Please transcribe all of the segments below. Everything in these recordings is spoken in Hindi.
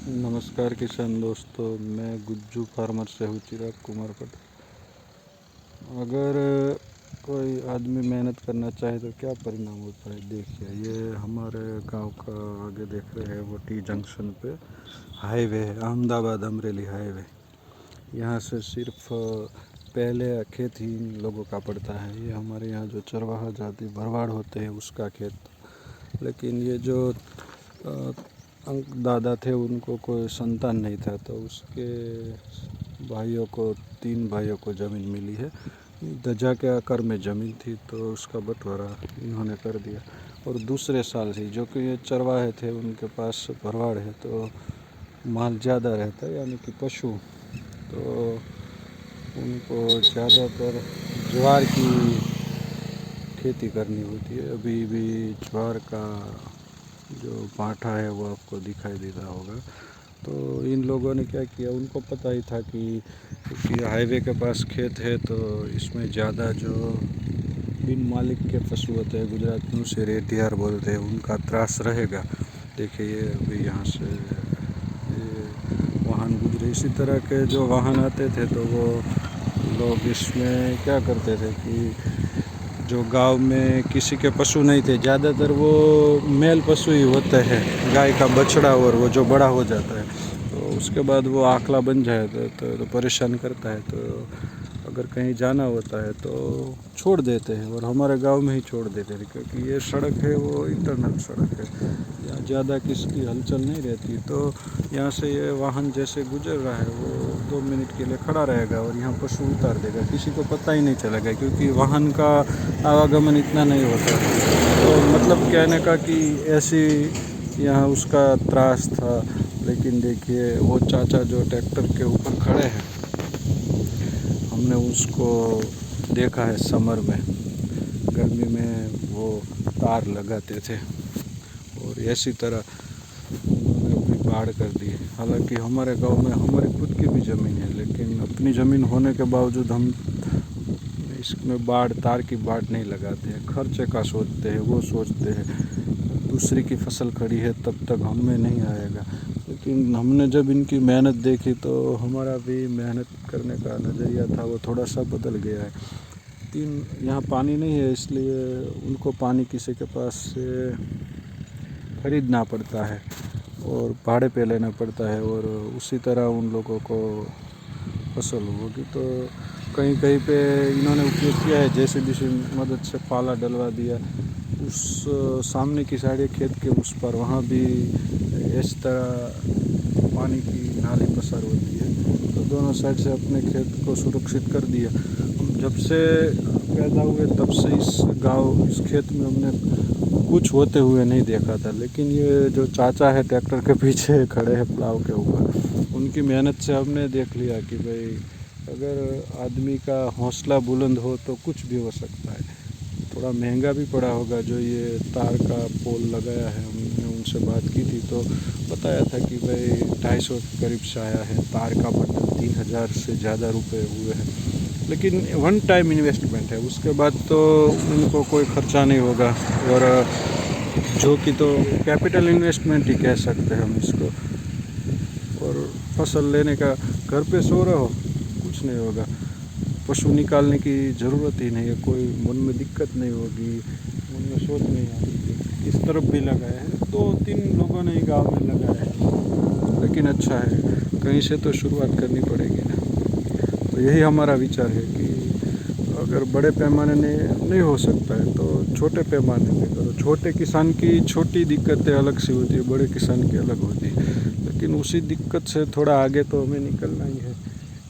नमस्कार किसान दोस्तों, मैं गुज्जू फार्मर से हूँ चिराग कुमार पटेल। अगर कोई आदमी मेहनत करना चाहे तो क्या परिणाम होता है, देखिए। ये हमारे गांव का आगे देख रहे हैं, वो टी जंक्शन पे हाईवे है, अहमदाबाद अमरेली हाईवे। यहाँ से सिर्फ पहले खेत ही इन लोगों का पड़ता है। ये हमारे यहाँ जो चरवाहा जाति भरवाड़ होते हैं उसका खेत। लेकिन ये जो दादा थे, उनको कोई संतान नहीं था, तो उसके भाइयों को 3 भाइयों को ज़मीन मिली है। दर्जा के आकार में ज़मीन थी, तो उसका बंटवारा इन्होंने कर दिया। और दूसरे साल से जो कि ये चरवाहे थे, उनके पास भरवाड़ है, तो माल ज़्यादा रहता है, यानी कि पशु। तो उनको ज़्यादातर ज्वार की खेती करनी होती है। अभी भी ज्वार का जो पाठा है वो आपको दिखाई देता होगा। तो इन लोगों ने क्या किया, उनको पता ही था कि हाईवे के पास खेत है, तो इसमें ज़्यादा जो बिन मालिक के पशु होते हैं, गुजरात में उसे रेटियार बोलते हैं, उनका त्रास रहेगा। देखिए, ये अभी यहाँ से ये वाहन गुजरे, इसी तरह के जो वाहन आते थे, तो वो लोग इसमें क्या करते थे कि जो गांव में किसी के पशु नहीं थे, ज़्यादातर वो मेल पशु ही होते हैं, गाय का बछड़ा, और वो जो बड़ा हो जाता है तो उसके बाद वो आखला बन जाए तो परेशान करता है। तो अगर कहीं जाना होता है तो छोड़ देते हैं, और हमारे गांव में ही छोड़ देते हैं, क्योंकि ये सड़क है वो इंटरनल सड़क है, यहाँ ज़्यादा किसकी हलचल नहीं रहती। तो यहाँ से ये वाहन जैसे गुजर रहा है, वो 2 मिनट के लिए खड़ा रहेगा और यहाँ पशु उतार देगा, किसी को पता ही नहीं चलेगा, क्योंकि वाहन का आवागमन इतना नहीं होता। तो मतलब कहने का कि ऐसी यहाँ उसका त्रास था। लेकिन देखिए, वो चाचा जो ट्रैक्टर के ऊपर खड़े हैं, हमने उसको देखा है समर में, गर्मी में वो तार लगाते थे, और ऐसी तरह उन्होंने अपनी बाढ़ कर दी। हालांकि हमारे गांव में हमारी खुद की भी ज़मीन है, लेकिन अपनी ज़मीन होने के बावजूद हम इसमें तार की बाढ़ नहीं लगाते हैं। खर्चे का सोचते हैं, वो सोचते हैं दूसरी की फसल खड़ी है तब तक हमें नहीं आएगा। लेकिन हमने जब इनकी मेहनत देखी, तो हमारा भी मेहनत करने का नज़रिया था वो थोड़ा सा बदल गया है। यहाँ पानी नहीं है, इसलिए उनको पानी किसी के पास से खरीदना पड़ता है और भाड़े पे लेना पड़ता है, और उसी तरह उन लोगों को फसल होगी। तो कहीं कहीं पे इन्होंने उपयोग किया है, जैसे भी मदद से पाला डलवा दिया। उस सामने की साइड खेत के उस पर, वहाँ भी इस तरह पानी की नाली पसार होती है, तो दोनों साइड से अपने खेत को सुरक्षित कर दिया। जब से पैदा हुए तब से इस खेत में हमने कुछ होते हुए नहीं देखा था। लेकिन ये जो चाचा है ट्रैक्टर के पीछे खड़े हैं प्लाव के ऊपर, उनकी मेहनत से हमने देख लिया कि भाई, अगर आदमी का हौसला बुलंद हो तो कुछ भी हो सकता है। थोड़ा महंगा भी पड़ा होगा जो ये तार का पोल लगाया है। हमने उनसे बात की थी, तो बताया था कि भाई 250 के करीब से आया है। तार का बटन 3000 से ज़्यादा रुपए हुए हैं, लेकिन वन टाइम इन्वेस्टमेंट है, उसके बाद तो उनको कोई खर्चा नहीं होगा। और जो कि तो कैपिटल इन्वेस्टमेंट ही कह सकते हैं हम इसको। और फसल लेने का, घर पे सो रहो, कुछ नहीं होगा, पशु निकालने की ज़रूरत ही नहीं है, कोई मन में दिक्कत नहीं होगी, मन में सोच नहीं आएगी। इस तरफ भी लगाया है, 2-3 लोगों ने ही गाँव में लगाया है, लेकिन अच्छा है, कहीं से तो शुरुआत करनी पड़ेगी ना। तो यही हमारा विचार है कि अगर बड़े पैमाने नहीं हो सकता है तो छोटे पैमाने में करो। छोटे किसान की छोटी दिक्कतें अलग सी होती है, बड़े किसान की अलग होती है, लेकिन उसी दिक्कत से थोड़ा आगे तो हमें निकलना ही है,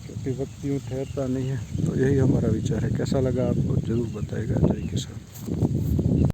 क्योंकि वक्त यूँ ठहरता नहीं है। तो यही हमारा विचार है। कैसा लगा आपको ज़रूर बताइएगा। जय किसान।